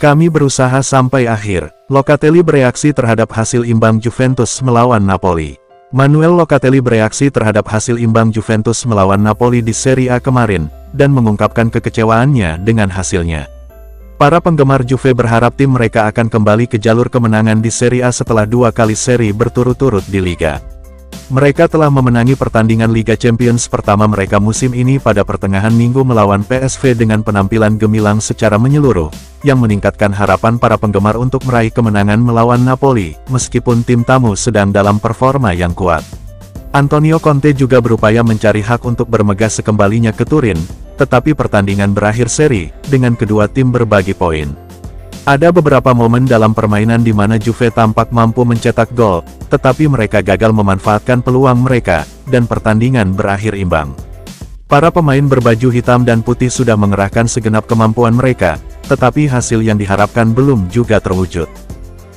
Kami berusaha sampai akhir. Locatelli bereaksi terhadap hasil imbang Juventus melawan Napoli. Manuel Locatelli bereaksi terhadap hasil imbang Juventus melawan Napoli di Serie A kemarin, dan mengungkapkan kekecewaannya dengan hasilnya. Para penggemar Juve berharap tim mereka akan kembali ke jalur kemenangan di Serie A setelah 2 kali seri berturut-turut di Liga. Mereka telah memenangi pertandingan Liga Champions pertama mereka musim ini pada pertengahan minggu melawan PSV dengan penampilan gemilang secara menyeluruh, yang meningkatkan harapan para penggemar untuk meraih kemenangan melawan Napoli, meskipun tim tamu sedang dalam performa yang kuat. Antonio Conte juga berupaya mencari hak untuk bermegah sekembalinya ke Turin, tetapi pertandingan berakhir seri, dengan kedua tim berbagi poin. Ada beberapa momen dalam permainan di mana Juve tampak mampu mencetak gol, tetapi mereka gagal memanfaatkan peluang mereka, dan pertandingan berakhir imbang. Para pemain berbaju hitam dan putih sudah mengerahkan segenap kemampuan mereka, tetapi hasil yang diharapkan belum juga terwujud.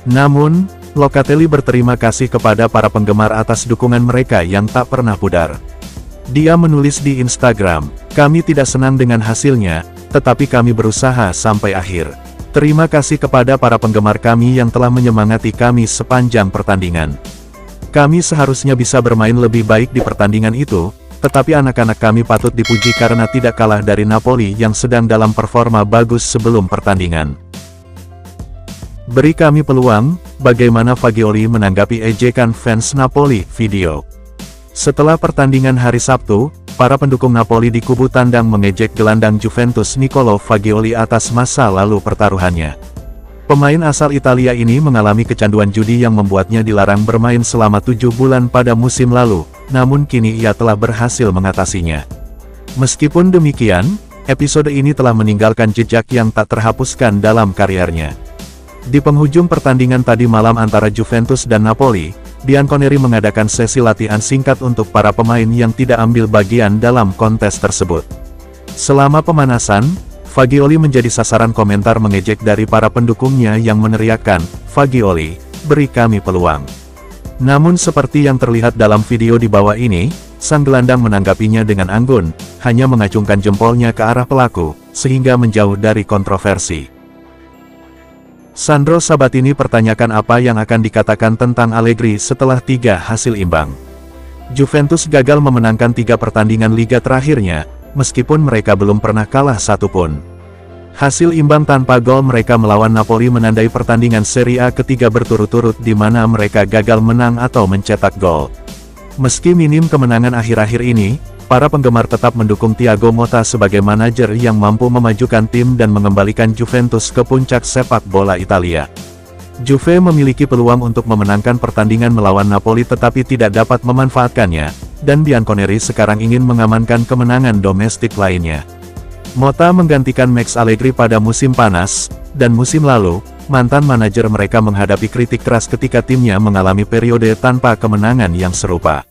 Namun, Locatelli berterima kasih kepada para penggemar atas dukungan mereka yang tak pernah pudar. Dia menulis di Instagram, "Kami tidak senang dengan hasilnya, tetapi kami berusaha sampai akhir. Terima kasih kepada para penggemar kami yang telah menyemangati kami sepanjang pertandingan. Kami seharusnya bisa bermain lebih baik di pertandingan itu, tetapi anak-anak kami patut dipuji karena tidak kalah dari Napoli yang sedang dalam performa bagus sebelum pertandingan. Beri kami peluang." Bagaimana Fagioli menanggapi ejekan fans Napoli? Video. Setelah pertandingan hari Sabtu, para pendukung Napoli di kubu tandang mengejek gelandang Juventus Niccolò Fagioli atas masa lalu pertaruhannya. Pemain asal Italia ini mengalami kecanduan judi yang membuatnya dilarang bermain selama 7 bulan pada musim lalu, namun kini ia telah berhasil mengatasinya. Meskipun demikian, episode ini telah meninggalkan jejak yang tak terhapuskan dalam karirnya. Di penghujung pertandingan tadi malam antara Juventus dan Napoli, Bianconeri mengadakan sesi latihan singkat untuk para pemain yang tidak ambil bagian dalam kontes tersebut. Selama pemanasan, Fagioli menjadi sasaran komentar mengejek dari para pendukungnya yang meneriakkan, "Fagioli, beri kami peluang." Namun seperti yang terlihat dalam video di bawah ini, sang gelandang menanggapinya dengan anggun, hanya mengacungkan jempolnya ke arah pelaku, sehingga menjauh dari kontroversi. Sandro Sabatini pertanyakan apa yang akan dikatakan tentang Allegri setelah 3 hasil imbang. Juventus gagal memenangkan 3 pertandingan liga terakhirnya, meskipun mereka belum pernah kalah satupun. Hasil imbang tanpa gol mereka melawan Napoli menandai pertandingan Serie A ketiga berturut-turut di mana mereka gagal menang atau mencetak gol. Meski minim kemenangan akhir-akhir ini, para penggemar tetap mendukung Thiago Motta sebagai manajer yang mampu memajukan tim dan mengembalikan Juventus ke puncak sepak bola Italia. Juve memiliki peluang untuk memenangkan pertandingan melawan Napoli tetapi tidak dapat memanfaatkannya, dan Bianconeri sekarang ingin mengamankan kemenangan domestik lainnya. Motta menggantikan Max Allegri pada musim panas, dan musim lalu, mantan manajer mereka menghadapi kritik keras ketika timnya mengalami periode tanpa kemenangan yang serupa.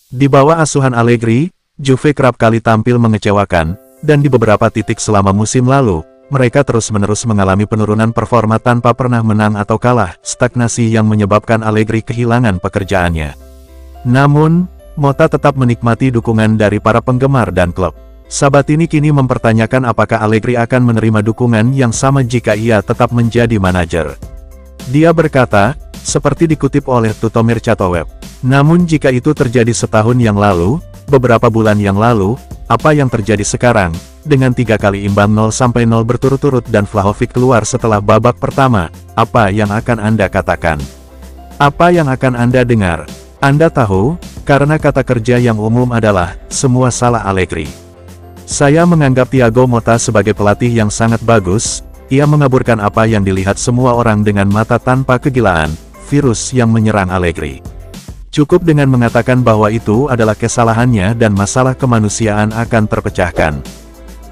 Di bawah asuhan Allegri, Juve kerap kali tampil mengecewakan, dan di beberapa titik selama musim lalu, mereka terus-menerus mengalami penurunan performa tanpa pernah menang atau kalah, stagnasi yang menyebabkan Allegri kehilangan pekerjaannya. Namun, Motta tetap menikmati dukungan dari para penggemar dan klub. Sabatini kini mempertanyakan apakah Allegri akan menerima dukungan yang sama jika ia tetap menjadi manajer. Dia berkata, seperti dikutip oleh Tutto Mercato Web, "Namun jika itu terjadi setahun yang lalu, beberapa bulan yang lalu, apa yang terjadi sekarang, dengan 3 kali imbang 0-0 berturut-turut dan Vlahovic keluar setelah babak pertama, apa yang akan Anda katakan? Apa yang akan Anda dengar? Anda tahu, karena kata kerja yang umum adalah, semua salah Allegri. Saya menganggap Thiago Motta sebagai pelatih yang sangat bagus, ia mengaburkan apa yang dilihat semua orang dengan mata tanpa kegilaan, virus yang menyerang Allegri. Cukup dengan mengatakan bahwa itu adalah kesalahannya dan masalah kemanusiaan akan terpecahkan.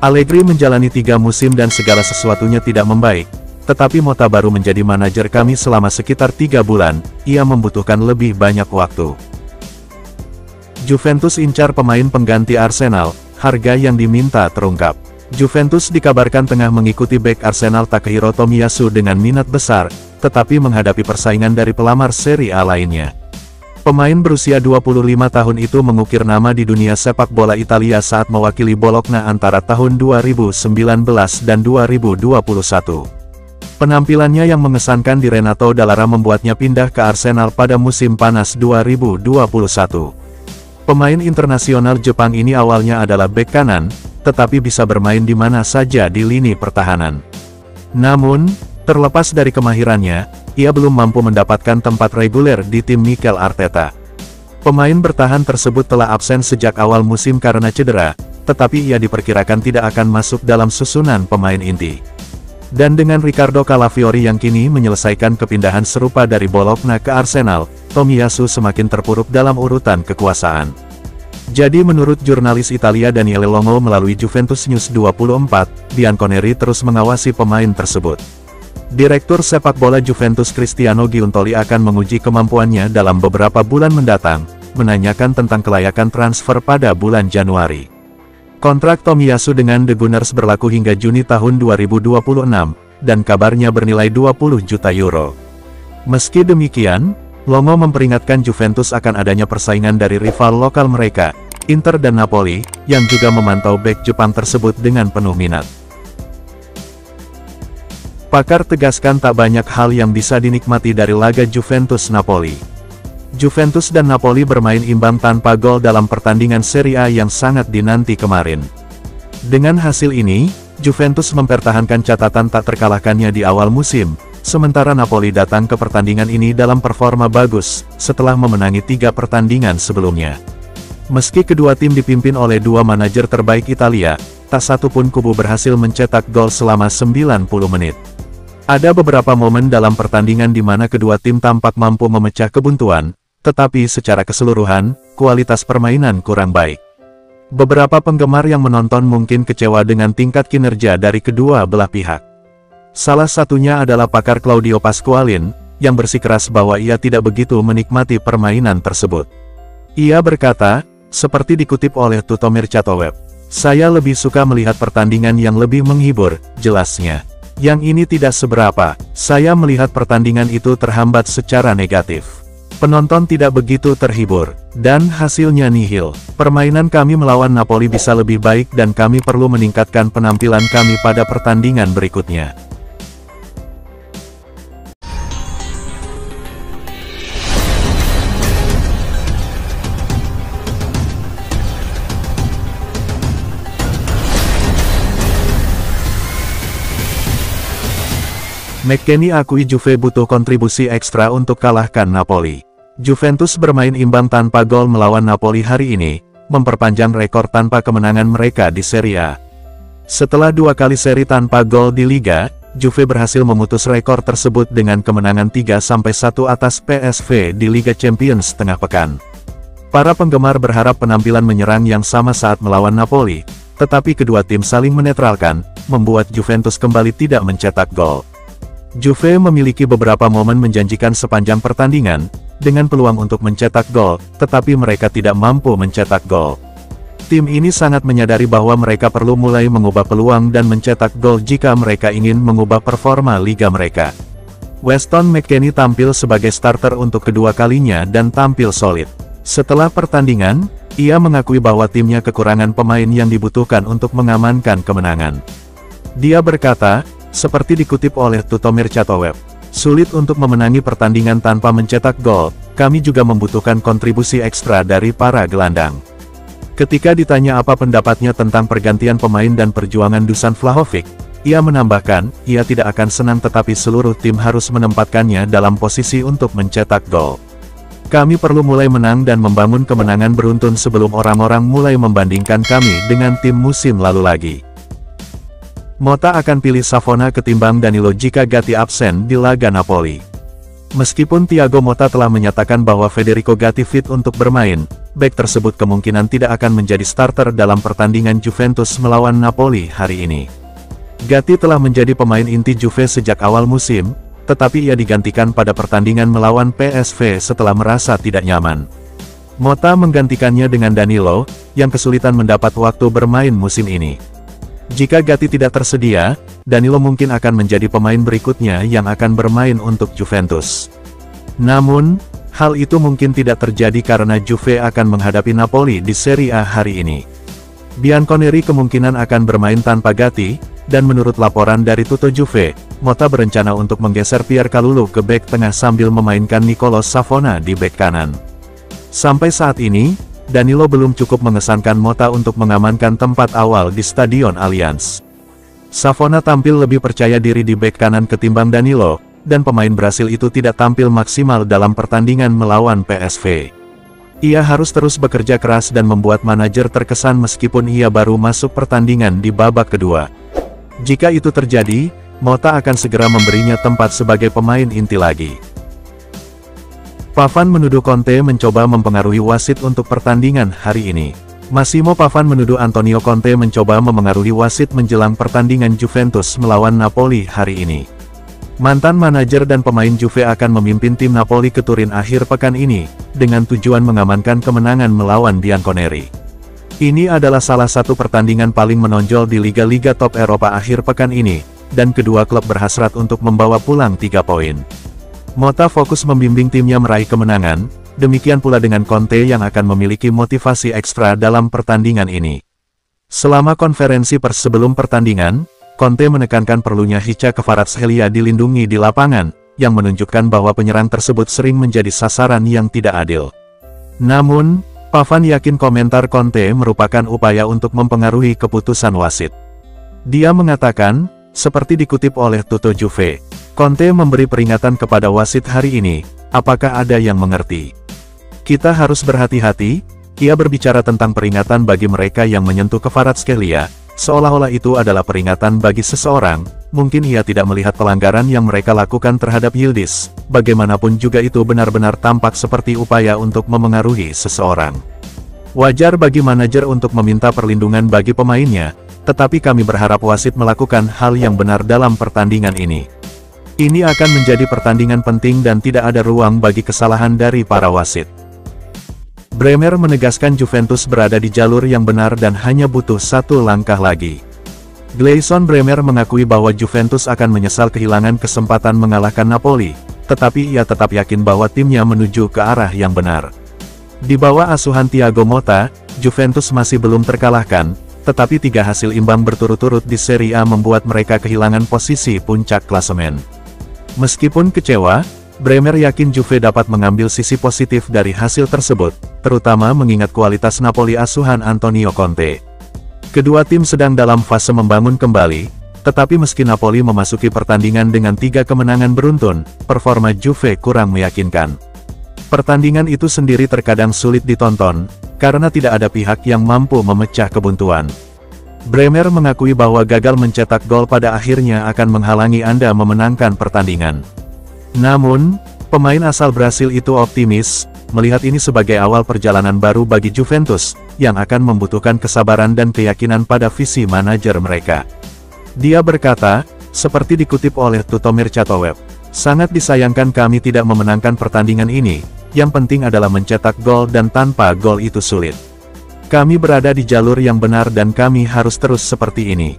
Allegri menjalani 3 musim dan segala sesuatunya tidak membaik, tetapi Motta baru menjadi manajer kami selama sekitar 3 bulan, ia membutuhkan lebih banyak waktu." Juventus incar pemain pengganti Arsenal, harga yang diminta terungkap. Juventus dikabarkan tengah mengikuti bek Arsenal Takehiro Tomiyasu dengan minat besar, tetapi menghadapi persaingan dari pelamar Serie A lainnya. Pemain berusia 25 tahun itu mengukir nama di dunia sepak bola Italia saat mewakili Bologna antara tahun 2019 dan 2021. Penampilannya yang mengesankan di Renato Dall'Ara membuatnya pindah ke Arsenal pada musim panas 2021. Pemain internasional Jepang ini awalnya adalah bek kanan, tetapi bisa bermain di mana saja di lini pertahanan. Namun, terlepas dari kemahirannya, ia belum mampu mendapatkan tempat reguler di tim Mikel Arteta. Pemain bertahan tersebut telah absen sejak awal musim karena cedera, tetapi ia diperkirakan tidak akan masuk dalam susunan pemain inti. Dan dengan Riccardo Calafiori yang kini menyelesaikan kepindahan serupa dari Bologna ke Arsenal, Tomiyasu semakin terpuruk dalam urutan kekuasaan. Jadi menurut jurnalis Italia Daniele Longo melalui Juventus News 24, Bianconeri terus mengawasi pemain tersebut. Direktur sepak bola Juventus Cristiano Giuntoli akan menguji kemampuannya dalam beberapa bulan mendatang, menanyakan tentang kelayakan transfer pada bulan Januari. Kontrak Tomiyasu dengan The Gunners berlaku hingga Juni tahun 2026, dan kabarnya bernilai 20 juta euro. Meski demikian, Longo memperingatkan Juventus akan adanya persaingan dari rival lokal mereka, Inter dan Napoli, yang juga memantau bek Jepang tersebut dengan penuh minat. Pakar tegaskan tak banyak hal yang bisa dinikmati dari laga Juventus-Napoli. Juventus dan Napoli bermain imbang tanpa gol dalam pertandingan Serie A yang sangat dinanti kemarin. Dengan hasil ini, Juventus mempertahankan catatan tak terkalahkannya di awal musim, sementara Napoli datang ke pertandingan ini dalam performa bagus, setelah memenangi 3 pertandingan sebelumnya. Meski kedua tim dipimpin oleh dua manajer terbaik Italia, tak satu pun kubu berhasil mencetak gol selama 90 menit. Ada beberapa momen dalam pertandingan di mana kedua tim tampak mampu memecah kebuntuan, tetapi secara keseluruhan, kualitas permainan kurang baik. Beberapa penggemar yang menonton mungkin kecewa dengan tingkat kinerja dari kedua belah pihak. Salah satunya adalah pakar Claudio Pasqualin, yang bersikeras bahwa ia tidak begitu menikmati permainan tersebut. Ia berkata, seperti dikutip oleh Tutto Mercato Web, "Saya lebih suka melihat pertandingan yang lebih menghibur," jelasnya. "Yang ini tidak seberapa, saya melihat pertandingan itu terhambat secara negatif. Penonton tidak begitu terhibur, dan hasilnya nihil. Permainan kami melawan Napoli bisa lebih baik dan kami perlu meningkatkan penampilan kami pada pertandingan berikutnya." McKennie akui Juve butuh kontribusi ekstra untuk kalahkan Napoli. Juventus bermain imbang tanpa gol melawan Napoli hari ini, memperpanjang rekor tanpa kemenangan mereka di Serie A. Setelah 2 kali seri tanpa gol di Liga, Juve berhasil memutus rekor tersebut dengan kemenangan 3-1 atas PSV di Liga Champions tengah pekan. Para penggemar berharap penampilan menyerang yang sama saat melawan Napoli, tetapi kedua tim saling menetralkan, membuat Juventus kembali tidak mencetak gol. Juve memiliki beberapa momen menjanjikan sepanjang pertandingan, dengan peluang untuk mencetak gol, tetapi mereka tidak mampu mencetak gol. Tim ini sangat menyadari bahwa mereka perlu mulai mengubah peluang dan mencetak gol jika mereka ingin mengubah performa liga mereka. Weston McKennie tampil sebagai starter untuk kedua kalinya dan tampil solid. Setelah pertandingan, ia mengakui bahwa timnya kekurangan pemain yang dibutuhkan untuk mengamankan kemenangan. Dia berkata, seperti dikutip oleh Tutto Mercato Web, "Sulit untuk memenangi pertandingan tanpa mencetak gol, kami juga membutuhkan kontribusi ekstra dari para gelandang." Ketika ditanya apa pendapatnya tentang pergantian pemain dan perjuangan Dusan Vlahovic, ia menambahkan, ia tidak akan senang tetapi seluruh tim harus menempatkannya dalam posisi untuk mencetak gol. "Kami perlu mulai menang dan membangun kemenangan beruntun sebelum orang-orang mulai membandingkan kami dengan tim musim lalu lagi." Motta akan pilih Savona ketimbang Danilo jika Gatti absen di laga Napoli. Meskipun Thiago Motta telah menyatakan bahwa Federico Gatti fit untuk bermain, bek tersebut kemungkinan tidak akan menjadi starter dalam pertandingan Juventus melawan Napoli hari ini. Gatti telah menjadi pemain inti Juve sejak awal musim, tetapi ia digantikan pada pertandingan melawan PSV setelah merasa tidak nyaman. Motta menggantikannya dengan Danilo, yang kesulitan mendapat waktu bermain musim ini. Jika Gatti tidak tersedia, Danilo mungkin akan menjadi pemain berikutnya yang akan bermain untuk Juventus. Namun, hal itu mungkin tidak terjadi karena Juve akan menghadapi Napoli di Serie A hari ini. Bianconeri kemungkinan akan bermain tanpa Gatti, dan menurut laporan dari Tutto Juve, Motta berencana untuk menggeser Pierre Kalulu ke bek tengah sambil memainkan Nicolo Savona di bek kanan. Sampai saat ini, Danilo belum cukup mengesankan Motta untuk mengamankan tempat awal di Stadion Allianz. Savona tampil lebih percaya diri di bek kanan ketimbang Danilo, dan pemain Brasil itu tidak tampil maksimal dalam pertandingan melawan PSV. Ia harus terus bekerja keras dan membuat manajer terkesan meskipun ia baru masuk pertandingan di babak kedua. Jika itu terjadi, Motta akan segera memberinya tempat sebagai pemain inti lagi. Pavan menuduh Conte mencoba mempengaruhi wasit untuk pertandingan hari ini. Massimo Pavan menuduh Antonio Conte mencoba memengaruhi wasit menjelang pertandingan Juventus melawan Napoli hari ini. Mantan manajer dan pemain Juve akan memimpin tim Napoli ke Turin akhir pekan ini, dengan tujuan mengamankan kemenangan melawan Bianconeri. Ini adalah salah satu pertandingan paling menonjol di liga-liga top Eropa akhir pekan ini, dan kedua klub berhasrat untuk membawa pulang 3 poin. Motta fokus membimbing timnya meraih kemenangan, demikian pula dengan Conte yang akan memiliki motivasi ekstra dalam pertandingan ini. Selama konferensi pers sebelum pertandingan, Conte menekankan perlunya Hicha Kvaratskhelia dilindungi di lapangan, yang menunjukkan bahwa penyerang tersebut sering menjadi sasaran yang tidak adil. Namun, Pavan yakin komentar Conte merupakan upaya untuk mempengaruhi keputusan wasit. Dia mengatakan, seperti dikutip oleh Tutto Juve, Conte memberi peringatan kepada wasit hari ini, apakah ada yang mengerti? Kita harus berhati-hati, ia berbicara tentang peringatan bagi mereka yang menyentuh Kvaratskhelia, seolah-olah itu adalah peringatan bagi seseorang, mungkin ia tidak melihat pelanggaran yang mereka lakukan terhadap Yildiz, bagaimanapun juga itu benar-benar tampak seperti upaya untuk memengaruhi seseorang. Wajar bagi manajer untuk meminta perlindungan bagi pemainnya, tetapi kami berharap wasit melakukan hal yang benar dalam pertandingan ini. Ini akan menjadi pertandingan penting dan tidak ada ruang bagi kesalahan dari para wasit. Bremer menegaskan Juventus berada di jalur yang benar dan hanya butuh satu langkah lagi. Gleison Bremer mengakui bahwa Juventus akan menyesal kehilangan kesempatan mengalahkan Napoli, tetapi ia tetap yakin bahwa timnya menuju ke arah yang benar. Di bawah asuhan Thiago Motta, Juventus masih belum terkalahkan, tetapi 3 hasil imbang berturut-turut di Serie A membuat mereka kehilangan posisi puncak klasemen. Meskipun kecewa, Bremer yakin Juve dapat mengambil sisi positif dari hasil tersebut, terutama mengingat kualitas Napoli asuhan Antonio Conte. Kedua tim sedang dalam fase membangun kembali, tetapi meski Napoli memasuki pertandingan dengan 3 kemenangan beruntun, performa Juve kurang meyakinkan. Pertandingan itu sendiri terkadang sulit ditonton, karena tidak ada pihak yang mampu memecah kebuntuan. Bremer mengakui bahwa gagal mencetak gol pada akhirnya akan menghalangi Anda memenangkan pertandingan. Namun, pemain asal Brasil itu optimis, melihat ini sebagai awal perjalanan baru bagi Juventus, yang akan membutuhkan kesabaran dan keyakinan pada visi manajer mereka. Dia berkata, seperti dikutip oleh Tutto Mercato Web, sangat disayangkan kami tidak memenangkan pertandingan ini, yang penting adalah mencetak gol dan tanpa gol itu sulit. Kami berada di jalur yang benar dan kami harus terus seperti ini.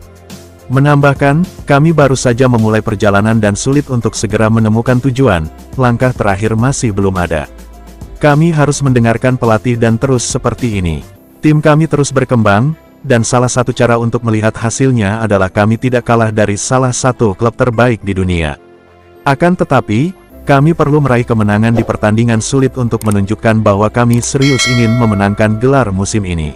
Menambahkan, kami baru saja memulai perjalanan dan sulit untuk segera menemukan tujuan, langkah terakhir masih belum ada. Kami harus mendengarkan pelatih dan terus seperti ini. Tim kami terus berkembang, dan salah satu cara untuk melihat hasilnya adalah kami tidak kalah dari salah satu klub terbaik di dunia. Akan tetapi, kami perlu meraih kemenangan di pertandingan sulit untuk menunjukkan bahwa kami serius ingin memenangkan gelar musim ini.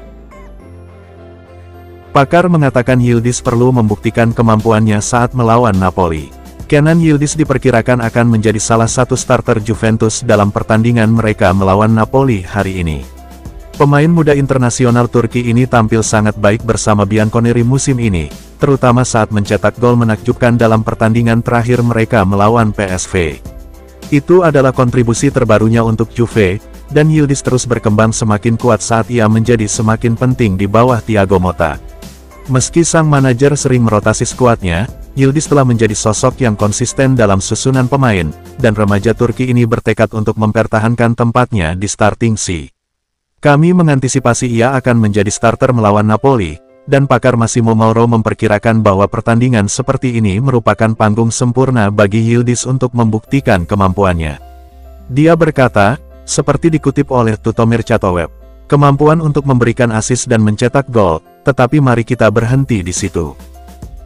Pakar mengatakan Yildiz perlu membuktikan kemampuannya saat melawan Napoli. Kenan Yildiz diperkirakan akan menjadi salah satu starter Juventus dalam pertandingan mereka melawan Napoli hari ini. Pemain muda internasional Turki ini tampil sangat baik bersama Bianconeri musim ini, terutama saat mencetak gol menakjubkan dalam pertandingan terakhir mereka melawan PSV. Itu adalah kontribusi terbarunya untuk Juve, dan Yildiz terus berkembang semakin kuat saat ia menjadi semakin penting di bawah Thiago Motta. Meski sang manajer sering merotasi skuadnya, Yildiz telah menjadi sosok yang konsisten dalam susunan pemain, dan remaja Turki ini bertekad untuk mempertahankan tempatnya di starting 11. Kami mengantisipasi ia akan menjadi starter melawan Napoli, dan pakar Massimo Mauro memperkirakan bahwa pertandingan seperti ini merupakan panggung sempurna bagi Yildiz untuk membuktikan kemampuannya. Dia berkata, seperti dikutip oleh Tutto Mercato Web, kemampuan untuk memberikan assist dan mencetak gol, tetapi mari kita berhenti di situ.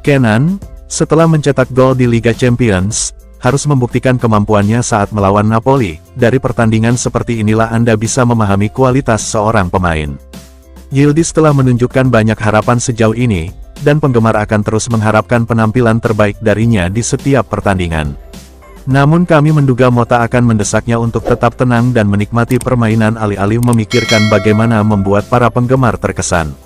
Kenan, setelah mencetak gol di Liga Champions, harus membuktikan kemampuannya saat melawan Napoli. Dari pertandingan seperti inilah Anda bisa memahami kualitas seorang pemain. Yildiz telah menunjukkan banyak harapan sejauh ini, dan penggemar akan terus mengharapkan penampilan terbaik darinya di setiap pertandingan. Namun kami menduga Mota akan mendesaknya untuk tetap tenang dan menikmati permainan alih-alih memikirkan bagaimana membuat para penggemar terkesan.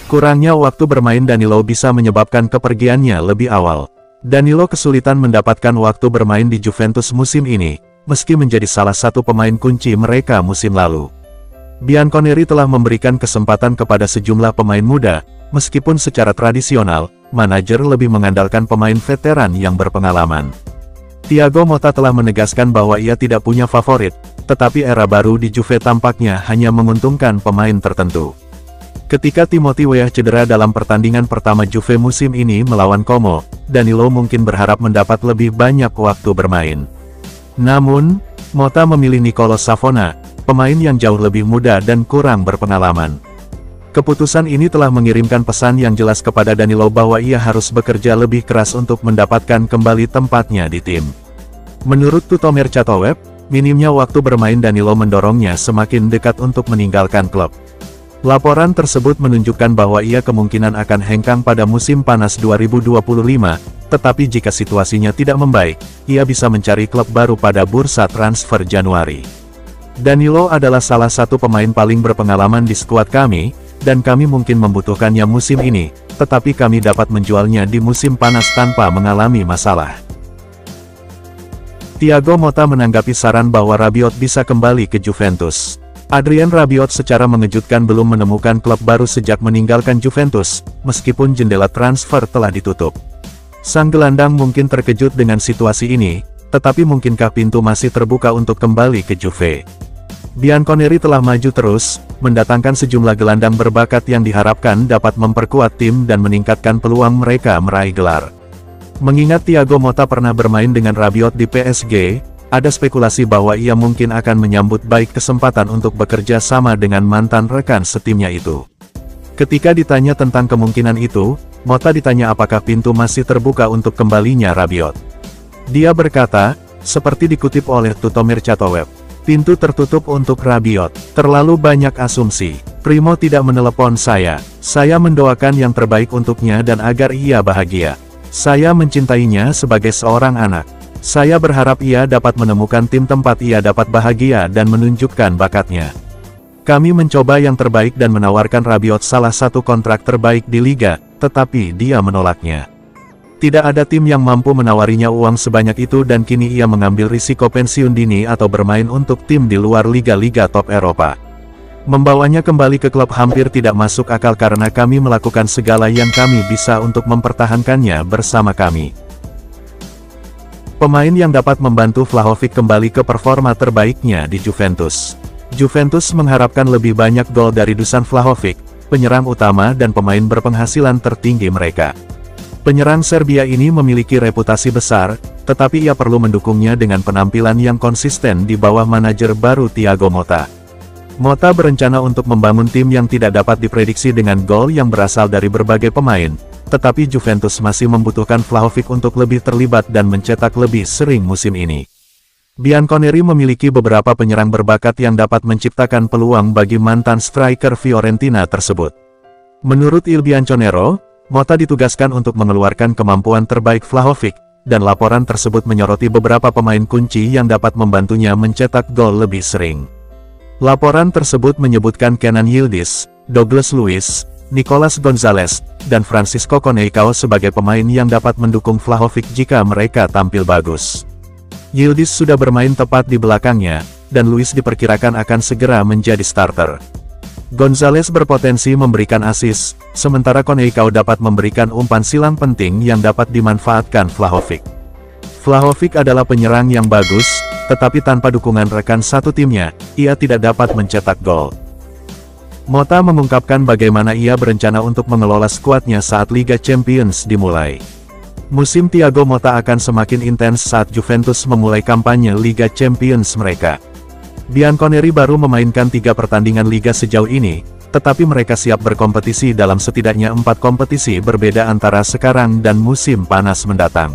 Kurangnya waktu bermain Danilo bisa menyebabkan kepergiannya lebih awal. Danilo kesulitan mendapatkan waktu bermain di Juventus musim ini, meski menjadi salah satu pemain kunci mereka musim lalu. Bianconeri telah memberikan kesempatan kepada sejumlah pemain muda, meskipun secara tradisional, manajer lebih mengandalkan pemain veteran yang berpengalaman. Thiago Motta telah menegaskan bahwa ia tidak punya favorit, tetapi era baru di Juve tampaknya hanya menguntungkan pemain tertentu. Ketika Timothy Weah cedera dalam pertandingan pertama Juve musim ini melawan Como, Danilo mungkin berharap mendapat lebih banyak waktu bermain. Namun, Motta memilih Nicolo Savona, pemain yang jauh lebih muda dan kurang berpengalaman. Keputusan ini telah mengirimkan pesan yang jelas kepada Danilo bahwa ia harus bekerja lebih keras untuk mendapatkan kembali tempatnya di tim. Menurut Tutomer Chatoweb, minimnya waktu bermain Danilo mendorongnya semakin dekat untuk meninggalkan klub. Laporan tersebut menunjukkan bahwa ia kemungkinan akan hengkang pada musim panas 2025, tetapi jika situasinya tidak membaik, ia bisa mencari klub baru pada bursa transfer Januari. Danilo adalah salah satu pemain paling berpengalaman di skuad kami, dan kami mungkin membutuhkannya musim ini, tetapi kami dapat menjualnya di musim panas tanpa mengalami masalah. Thiago Motta menanggapi saran bahwa Rabiot bisa kembali ke Juventus. Adrien Rabiot secara mengejutkan belum menemukan klub baru sejak meninggalkan Juventus, meskipun jendela transfer telah ditutup. Sang gelandang mungkin terkejut dengan situasi ini, tetapi mungkinkah pintu masih terbuka untuk kembali ke Juve? Bianconeri telah maju terus, mendatangkan sejumlah gelandang berbakat yang diharapkan dapat memperkuat tim dan meningkatkan peluang mereka meraih gelar. Mengingat Thiago Motta pernah bermain dengan Rabiot di PSG, ada spekulasi bahwa ia mungkin akan menyambut baik kesempatan untuk bekerja sama dengan mantan rekan setimnya itu. Ketika ditanya tentang kemungkinan itu, Motta ditanya apakah pintu masih terbuka untuk kembalinya Rabiot. Dia berkata, seperti dikutip oleh Tutomer Chatoweb, pintu tertutup untuk Rabiot. Terlalu banyak asumsi. Primo tidak menelepon saya. Saya mendoakan yang terbaik untuknya dan agar ia bahagia. Saya mencintainya sebagai seorang anak. Saya berharap ia dapat menemukan tim tempat ia dapat bahagia dan menunjukkan bakatnya. Kami mencoba yang terbaik dan menawarkan Rabiot salah satu kontrak terbaik di liga, tetapi dia menolaknya. Tidak ada tim yang mampu menawarinya uang sebanyak itu dan kini ia mengambil risiko pensiun dini atau bermain untuk tim di luar liga-liga top Eropa. Membawanya kembali ke klub hampir tidak masuk akal karena kami melakukan segala yang kami bisa untuk mempertahankannya bersama kami. Pemain yang dapat membantu Vlahovic kembali ke performa terbaiknya di Juventus. Juventus mengharapkan lebih banyak gol dari Dusan Vlahovic, penyerang utama dan pemain berpenghasilan tertinggi mereka. Penyerang Serbia ini memiliki reputasi besar, tetapi ia perlu mendukungnya dengan penampilan yang konsisten di bawah manajer baru Thiago Motta. Motta berencana untuk membangun tim yang tidak dapat diprediksi dengan gol yang berasal dari berbagai pemain, tetapi Juventus masih membutuhkan Vlahovic untuk lebih terlibat dan mencetak lebih sering musim ini. Bianconeri memiliki beberapa penyerang berbakat yang dapat menciptakan peluang bagi mantan striker Fiorentina tersebut. Menurut Il Bianconero, Motta ditugaskan untuk mengeluarkan kemampuan terbaik Vlahovic, dan laporan tersebut menyoroti beberapa pemain kunci yang dapat membantunya mencetak gol lebih sering. Laporan tersebut menyebutkan Kenan Yildiz, Douglas Luiz, Nicolas Gonzalez, dan Francisco Coneição sebagai pemain yang dapat mendukung Vlahovic jika mereka tampil bagus. Yildiz sudah bermain tepat di belakangnya, dan Luiz diperkirakan akan segera menjadi starter. Gonzalez berpotensi memberikan assist, sementara Coneição dapat memberikan umpan silang penting yang dapat dimanfaatkan Vlahovic. Vlahovic adalah penyerang yang bagus, tetapi tanpa dukungan rekan satu timnya, ia tidak dapat mencetak gol. Motta mengungkapkan bagaimana ia berencana untuk mengelola skuadnya saat Liga Champions dimulai. Musim Thiago Motta akan semakin intens saat Juventus memulai kampanye Liga Champions mereka. Bianconeri baru memainkan 3 pertandingan Liga sejauh ini, tetapi mereka siap berkompetisi dalam setidaknya 4 kompetisi berbeda antara sekarang dan musim panas mendatang.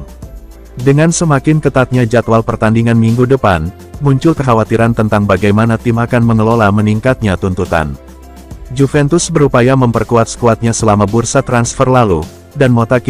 Dengan semakin ketatnya jadwal pertandingan minggu depan, muncul kekhawatiran tentang bagaimana tim akan mengelola meningkatnya tuntutan. Juventus berupaya memperkuat skuadnya selama bursa transfer lalu, dan Motta kini